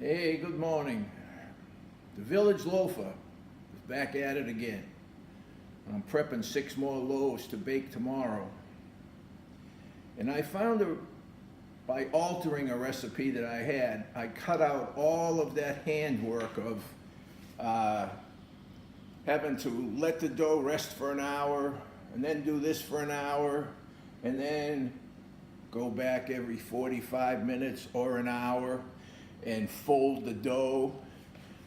Hey, good morning. The Village Loafer is back at it again. I'm prepping 6 more loaves to bake tomorrow. And I found by altering a recipe that I had, I cut out all of that handwork of having to let the dough rest for an hour, and then do this for an hour, and then go back every 45 minutes or an hour and fold the dough,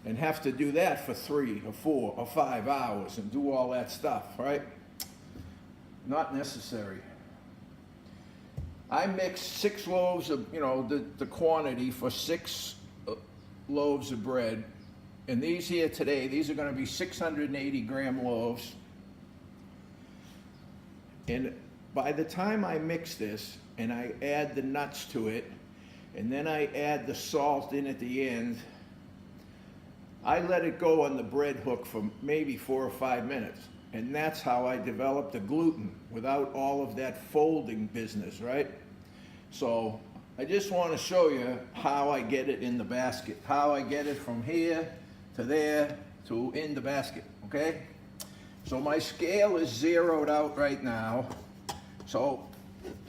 and have to do that for 3 or 4 or 5 hours and do all that stuff, right? Not necessary. I mixed 6 loaves of, the quantity for 6 loaves of bread. And these here today, these are going to be 680 gram loaves. And by the time I mix this and I add the nuts to it, and then I add the salt in at the end, I let it go on the bread hook for maybe 4 or 5 minutes. And that's how I developed the gluten without all of that folding business, right? So I just want to show you how I get it in the basket, how I get it from here to there to in the basket, okay? So my scale is zeroed out right now. So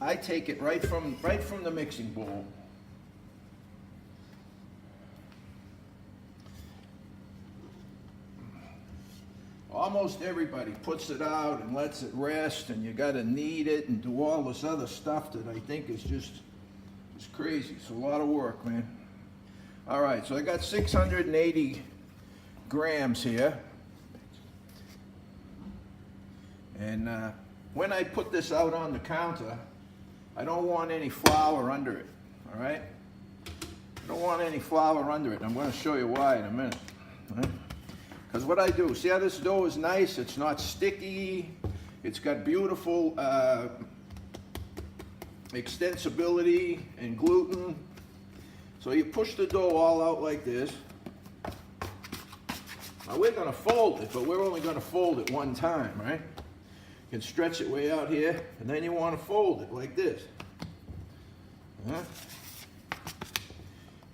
I take it right from the mixing bowl. Almost everybody puts it out and lets it rest, and you got to knead it and do all this other stuff that I think is just crazy. It's a lot of work, man. All right, so I got 680 grams here. And when I put this out on the counter, I don't want any flour under it, all right? I don't want any flour under it. I'm going to show you why in a minute. All right? Because what I do, see how this dough is nice? It's not sticky. It's got beautiful extensibility and gluten. So you push the dough all out like this. Now we're going to fold it, but we're only going to fold it one time, right? You can stretch it way out here, and then you want to fold it like this.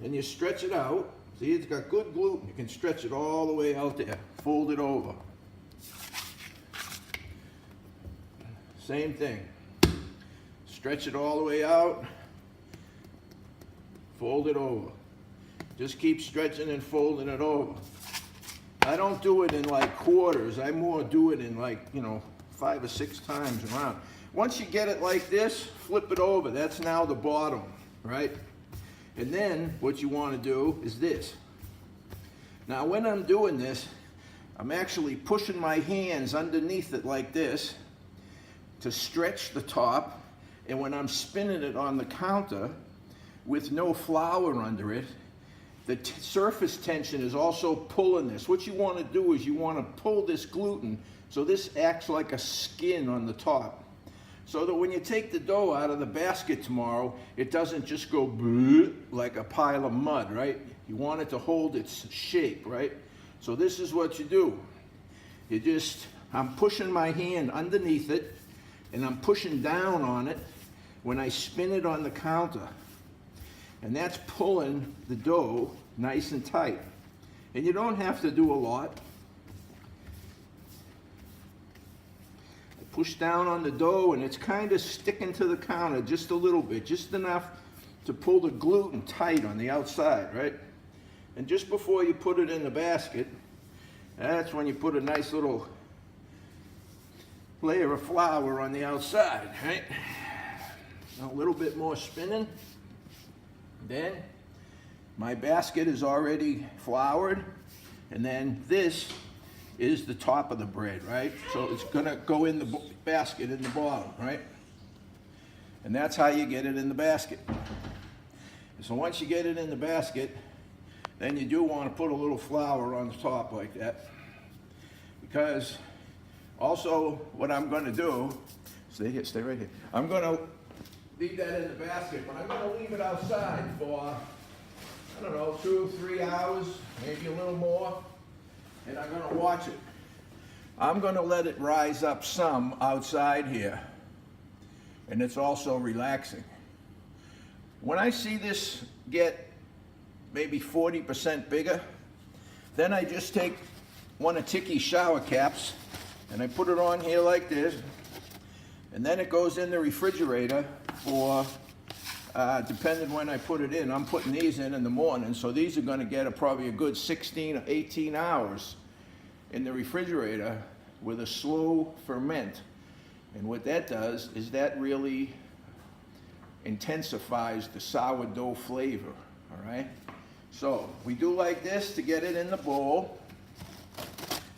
Then you stretch it out. See, it's got good gluten. You can stretch it all the way out there. Fold it over. Same thing. Stretch it all the way out. Fold it over. Just keep stretching and folding it over. I don't do it in like quarters. I more do it in like, 5 or 6 times around. Once you get it like this, flip it over. That's now the bottom, right? And then what you want to do is this. Now when I'm doing this, I'm actually pushing my hands underneath it like this to stretch the top. And when I'm spinning it on the counter with no flour under it, the surface tension is also pulling this. What you want to do is you want to pull this gluten so this acts like a skin on the top. So that when you take the dough out of the basket tomorrow, it doesn't just go like a pile of mud, right? You want it to hold its shape, right? So this is what you do. I'm pushing my hand underneath it, and I'm pushing down on it when I spin it on the counter. And that's pulling the dough nice and tight. And you don't have to do a lot. Push down on the dough, and it's kind of sticking to the counter just a little bit, just enough to pull the gluten tight on the outside, right? And just before you put it in the basket, that's when you put a nice little layer of flour on the outside, right? A little bit more spinning. Then my basket is already floured, and then this is the top of the bread, right? So it's gonna go in the basket in the bottom, right? And that's how you get it in the basket. So once you get it in the basket, then you do want to put a little flour on the top like that. Because also what I'm gonna do, stay right here. I'm gonna leave that in the basket, but I'm gonna leave it outside for, 2 or 3 hours, maybe a little more. And I'm going to watch it. I'm going to let it rise up some outside here. And it's also relaxing. When I see this get maybe 40% bigger. Then I just take one of Ticky's shower caps and I put it on here like this, and then it goes in the refrigerator for, depending when I put it in. I'm putting these in the morning, so these are gonna get probably a good 16 or 18 hours in the refrigerator with a slow ferment. And what that does is that really intensifies the sourdough flavor, all right? So we do like this to get it in the bowl,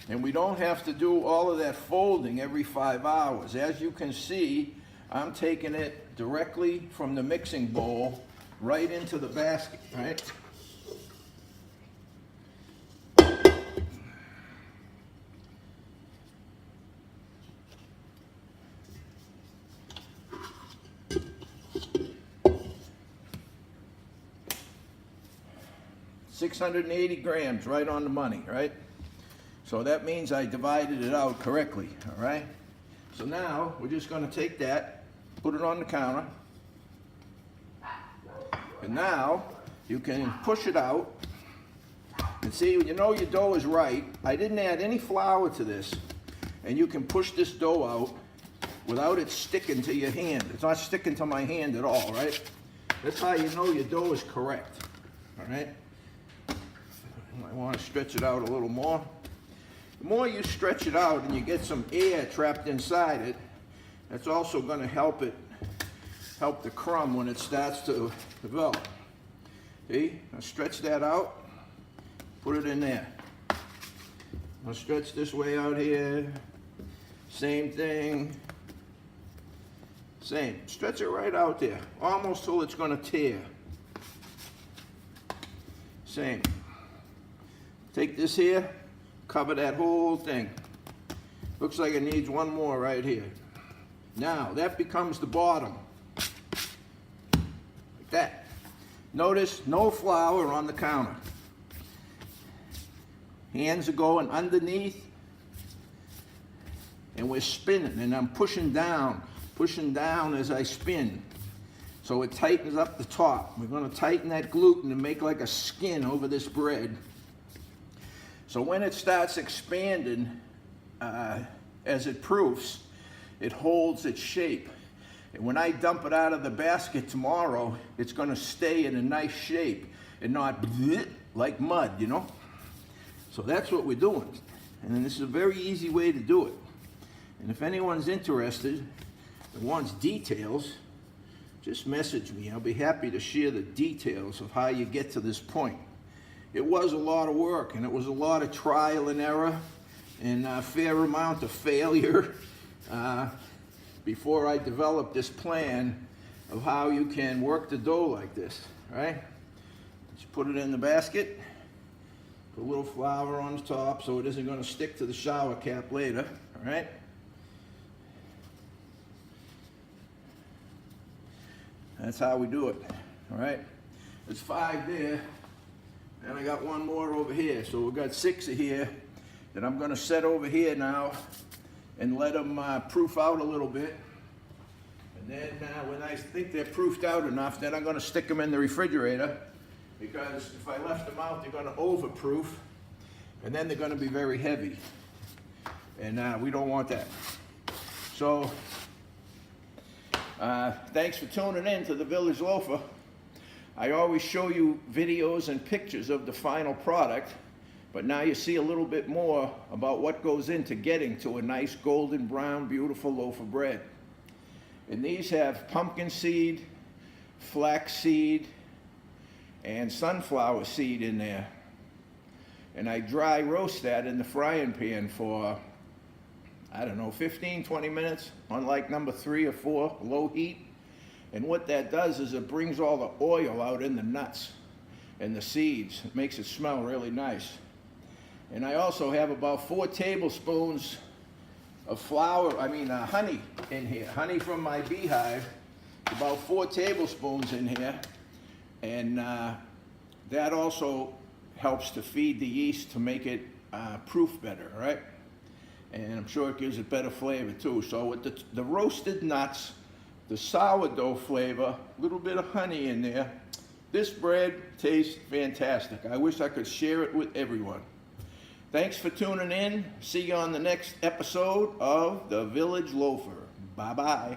and we don't have to do all of that folding every 5 hours. As you can see, I'm taking it directly from the mixing bowl right into the basket, right? $680 grams, right on the money, right? So that means I divided it out correctly, all right? So now we're just gonna take that, put it on the counter, and now you can push it out and see, you know your dough is right. I didn't add any flour to this, and you can push this dough out without it sticking to your hand. It's not sticking to my hand at all, right? That's how you know your dough is correct, all right? I want to stretch it out a little more. The more you stretch it out and you get some air trapped inside it, that's also going to help the crumb when it starts to develop. See? I'll stretch that out, put it in there. I'll stretch this way out here. Same thing. Same. Stretch it right out there, almost till it's going to tear. Same. Take this here, cover that whole thing. Looks like it needs one more right here. Now, that becomes the bottom. Like that. Notice no flour on the counter. Hands are going underneath, and we're spinning, and I'm pushing down as I spin. So it tightens up the top. We're going to tighten that gluten and make like a skin over this bread. So when it starts expanding, as it proofs, it holds its shape. And when I dump it out of the basket tomorrow, it's going to stay in a nice shape and not like mud, you know? So that's what we're doing. And this is a very easy way to do it. And if anyone's interested and wants details, just message me. I'll be happy to share the details of how you get to this point. It was a lot of work, and it was a lot of trial and error and a fair amount of failure before I developed this plan of how you can work the dough like this, right? Just put it in the basket, put a little flour on the top so it isn't going to stick to the shower cap later, all right? That's how we do it, all right? There's 5 there. And I got one more over here. So we've got 6 here that I'm going to set over here now and let them proof out a little bit. And then when I think they're proofed out enough, then I'm going to stick them in the refrigerator, because if I left them out, they're going to overproof, and then they're going to be very heavy. And we don't want that. So thanks for tuning in to the Village Loafer. I always show you videos and pictures of the final product, but now you see a little bit more about what goes into getting to a nice golden brown, beautiful loaf of bread. And these have pumpkin seed, flax seed, and sunflower seed in there. And I dry roast that in the frying pan for, I don't know, 15, 20 minutes on like number 3 or 4, low heat. And what that does is it brings all the oil out in the nuts and the seeds. It makes it smell really nice. And I also have about 4 tablespoons of honey in here. Honey from my beehive, about 4 tablespoons in here. And that also helps to feed the yeast to make it proof better, right? And I'm sure it gives it better flavor too. So with the roasted nuts, the sourdough flavor, a little bit of honey in there, This bread tastes fantastic. I wish I could share it with everyone. Thanks for tuning in. See you on the next episode of The Village Loafer. Bye-bye.